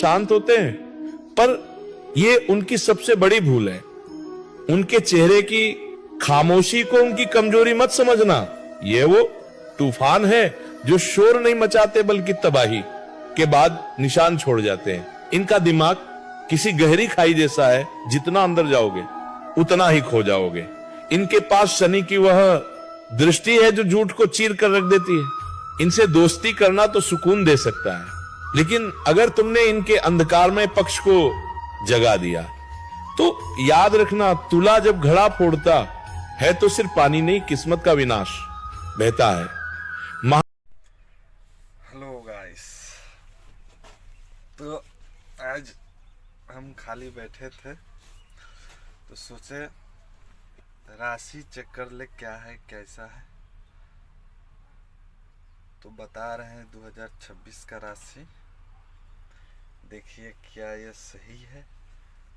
शांत होते हैं, पर ये उनकी सबसे बड़ी भूल है। उनके चेहरे की खामोशी को उनकी कमजोरी मत समझना। ये वो तूफान है जो शोर नहीं मचाते बल्कि तबाही के बाद निशान छोड़ जाते हैं। इनका दिमाग किसी गहरी खाई जैसा है, जितना अंदर जाओगे उतना ही खो जाओगे। इनके पास शनि की वह दृष्टि है जो झूठ को चीर कर रख देती है। इनसे दोस्ती करना तो सुकून दे सकता है, लेकिन अगर तुमने इनके अंधकारमय पक्ष को जगा दिया तो याद रखना, तुला जब घड़ा फोड़ता है तो सिर्फ पानी नहीं, किस्मत का विनाश बहता है। हेलो गाइस, तो आज हम खाली बैठे थे तो सोचे राशि चेक कर ले क्या है कैसा है। तो बता रहे हैं 2026 का राशि, देखिए क्या ये सही है।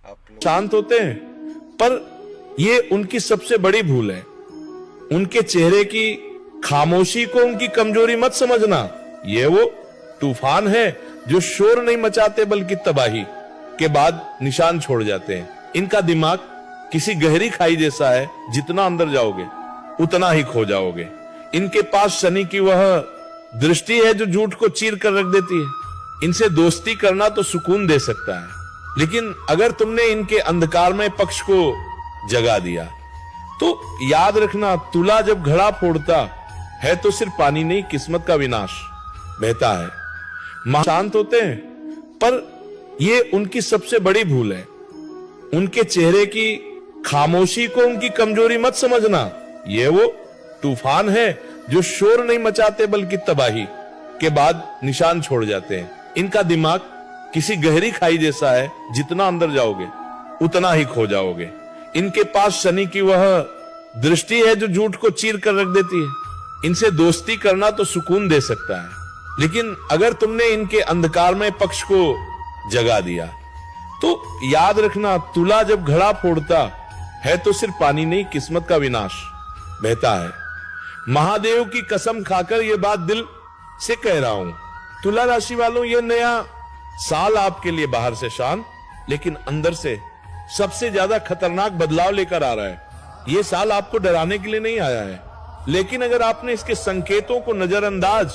आप लोग शांत होते हैं, पर ये उनकी सबसे बड़ी भूल है। उनके चेहरे की खामोशी को उनकी कमजोरी मत समझना। ये वो तूफान है जो शोर नहीं मचाते बल्कि तबाही के बाद निशान छोड़ जाते हैं। इनका दिमाग किसी गहरी खाई जैसा है, जितना अंदर जाओगे उतना ही खो जाओगे। इनके पास शनि की वह दृष्टि है जो झूठ को चीर कर रख देती है। इनसे दोस्ती करना तो सुकून दे सकता है, लेकिन अगर तुमने इनके अंधकारमय पक्ष को जगा दिया तो याद रखना, तुला जब घड़ा फोड़ता है तो सिर्फ पानी नहीं, किस्मत का विनाश बहता है। शांत होते हैं, पर ये उनकी सबसे बड़ी भूल है। उनके चेहरे की खामोशी को उनकी कमजोरी मत समझना। ये वो तूफान है जो शोर नहीं मचाते बल्कि तबाही के बाद निशान छोड़ जाते हैं। इनका दिमाग किसी गहरी खाई जैसा है, जितना अंदर जाओगे उतना ही खो जाओगे। इनके पास शनि की वह दृष्टि है जो झूठ को चीर कर रख देती है। इनसे दोस्ती करना तो सुकून दे सकता है, लेकिन अगर तुमने इनके अंधकारमय पक्ष को जगा दिया तो याद रखना, तुला जब घड़ा फोड़ता है तो सिर्फ पानी नहीं, किस्मत का विनाश बहता है। महादेव की कसम खाकर यह बात दिल से कह रहा हूं, तुला राशि वालों, यह नया साल आपके लिए बाहर से शान, लेकिन अंदर से सबसे ज्यादा खतरनाक बदलाव लेकर आ रहा है। यह साल आपको डराने के लिए नहीं आया है, लेकिन अगर आपने इसके संकेतों को नजरअंदाज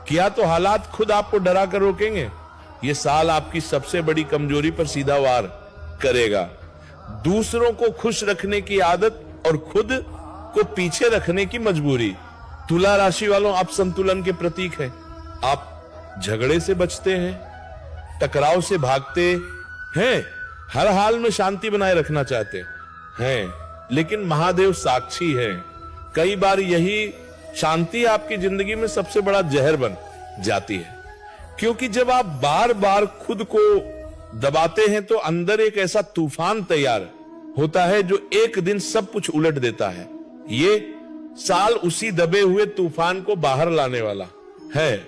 किया तो हालात खुद आपको डरा कर रोकेंगे। यह साल आपकी सबसे बड़ी कमजोरी पर सीधा वार करेगा। दूसरों को खुश रखने की आदत और खुद को पीछे रखने की मजबूरी। तुला राशि वालों, आप संतुलन के प्रतीक हैं। आप झगड़े से बचते हैं, टकराव से भागते हैं, हर हाल में शांति बनाए रखना चाहते हैं, लेकिन महादेव साक्षी है, कई बार यही शांति आपकी जिंदगी में सबसे बड़ा जहर बन जाती है। क्योंकि जब आप बार बार खुद को दबाते हैं तो अंदर एक ऐसा तूफान तैयार होता है जो एक दिन सब कुछ उलट देता है। ये साल उसी दबे हुए तूफान को बाहर लाने वाला है।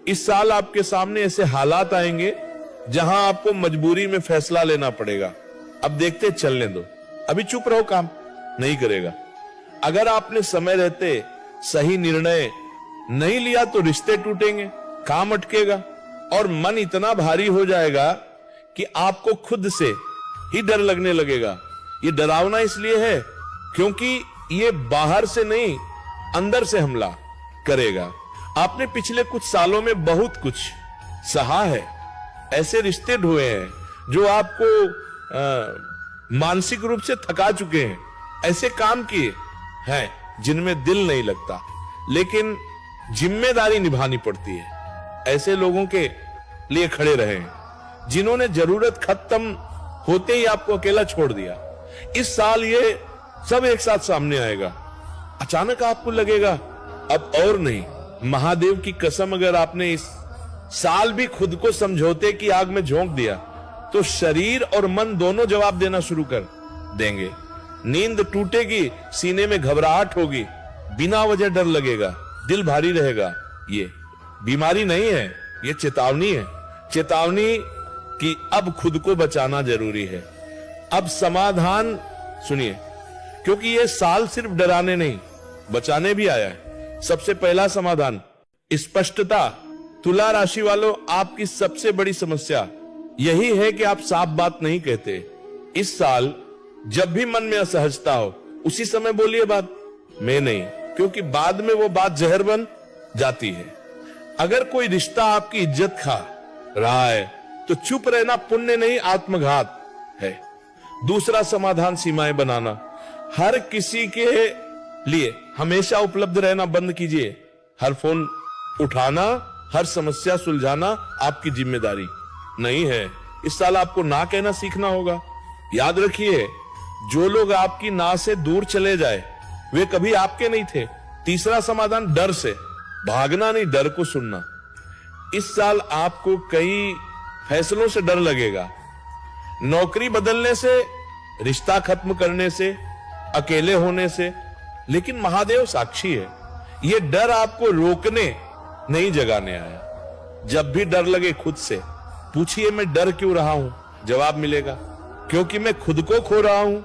इस साल आपके सामने ऐसे हालात आएंगे जहां आपको मजबूरी में फैसला लेना पड़ेगा। अब देखते चलने दो, अभी चुप रहो, काम नहीं करेगा। अगर आपने समय रहते सही निर्णय नहीं लिया तो रिश्ते टूटेंगे, काम अटकेगा और मन इतना भारी हो जाएगा कि आपको खुद से ही डर लगने लगेगा। ये डरावना इसलिए है क्योंकि ये बाहर से नहीं, अंदर से हमला करेगा। आपने पिछले कुछ सालों में बहुत कुछ सहा है, ऐसे रिश्ते ढोए हैं जो आपको मानसिक रूप से थका चुके हैं, ऐसे काम किए हैं जिनमें दिल नहीं लगता, लेकिन जिम्मेदारी निभानी पड़ती है। ऐसे लोगों के लिए खड़े रहे जिन्होंने जरूरत खत्म होते ही आपको अकेला छोड़ दिया। इस साल ये सब एक साथ सामने आएगा। अचानक आपको लगेगा अब और नहीं। महादेव की कसम, अगर आपने इस साल भी खुद को समझौते की आग में झोंक दिया तो शरीर और मन दोनों जवाब देना शुरू कर देंगे। नींद टूटेगी, सीने में घबराहट होगी, बिना वजह डर लगेगा, दिल भारी रहेगा। ये बीमारी नहीं है, ये चेतावनी है, चेतावनी कि अब खुद को बचाना जरूरी है। अब समाधान सुनिए, क्योंकि ये साल सिर्फ डराने नहीं बचाने भी आया है। सबसे पहला समाधान स्पष्टता। तुला राशि वालों, आपकी सबसे बड़ी समस्या यही है कि आप साफ बात नहीं कहते। इस साल जब भी मन में असहजता हो उसी समय बोलिए बात, मैं नहीं, क्योंकि बाद में वो बात जहर बन जाती है। अगर कोई रिश्ता आपकी इज्जत खा रहा है तो चुप रहना पुण्य नहीं आत्मघात है। दूसरा समाधान सीमाएं बनाना। हर किसी के लिए हमेशा उपलब्ध रहना बंद कीजिए। हर फोन उठाना, हर समस्या सुलझाना आपकी जिम्मेदारी नहीं है। इस साल आपको ना कहना सीखना होगा। याद रखिए, जो लोग आपकी ना से दूर चले जाए वे कभी आपके नहीं थे। तीसरा समाधान डर से भागना नहीं, डर को सुनना। इस साल आपको कई फैसलों से डर लगेगा। नौकरी बदलने से, रिश्ता खत्म करने से, अकेले होने से, लेकिन महादेव साक्षी है, यह डर आपको रोकने नहीं जगाने आया। जब भी डर लगे खुद से पूछिए, मैं डर क्यों रहा हूं? जवाब मिलेगा, क्योंकि मैं खुद को खो रहा हूं।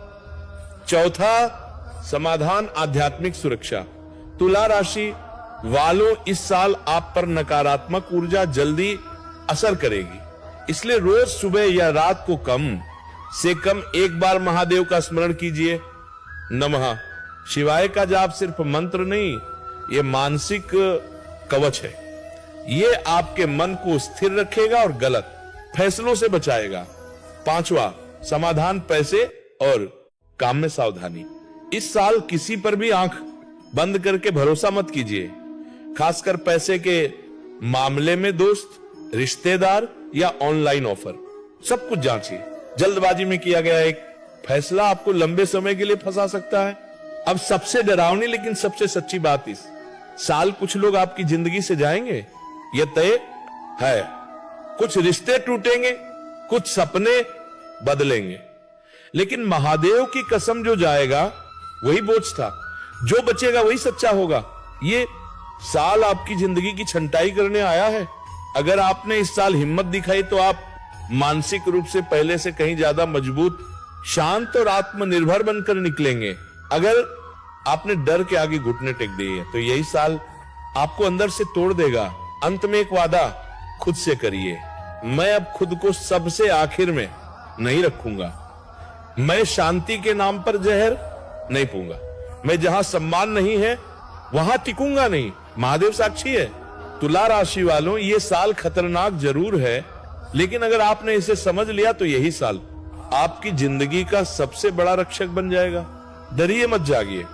चौथा समाधान आध्यात्मिक सुरक्षा। तुला राशि वालों, इस साल आप पर नकारात्मक ऊर्जा जल्दी असर करेगी, इसलिए रोज सुबह या रात को कम से कम एक बार महादेव का स्मरण कीजिए। नमः शिवाय का जाप सिर्फ मंत्र नहीं, यह मानसिक कवच है। यह आपके मन को स्थिर रखेगा और गलत फैसलों से बचाएगा। पांचवा समाधान पैसे और काम में सावधानी। इस साल किसी पर भी आंख बंद करके भरोसा मत कीजिए, खासकर पैसे के मामले में। दोस्त, रिश्तेदार या ऑनलाइन ऑफर, सब कुछ जांचिए। जल्दबाजी में किया गया एक फैसला आपको लंबे समय के लिए फंसा सकता है। अब सबसे डरावनी लेकिन सबसे सच्ची बात, इस साल कुछ लोग आपकी जिंदगी से जाएंगे, यह तय है। कुछ रिश्ते टूटेंगे, कुछ सपने बदलेंगे, लेकिन महादेव की कसम, जो जाएगा वही बोझ था, जो बचेगा वही सच्चा होगा। ये साल आपकी जिंदगी की छंटाई करने आया है। अगर आपने इस साल हिम्मत दिखाई तो आप मानसिक रूप से पहले से कहीं ज्यादा मजबूत, शांत और आत्मनिर्भर बनकर निकलेंगे। अगर आपने डर के आगे घुटने टेक दिए तो यही साल आपको अंदर से तोड़ देगा। अंत में एक वादा खुद से करिए, मैं अब खुद को सबसे आखिर में नहीं रखूंगा। मैं शांति के नाम पर जहर नहीं पीऊंगा। मैं जहां सम्मान नहीं है वहां टिकूंगा नहीं। महादेव साक्षी है। तुला राशि वालों, ये साल खतरनाक जरूर है, लेकिन अगर आपने इसे समझ लिया तो यही साल आपकी जिंदगी का सबसे बड़ा रक्षक बन जाएगा। डरिए मत, जागिए।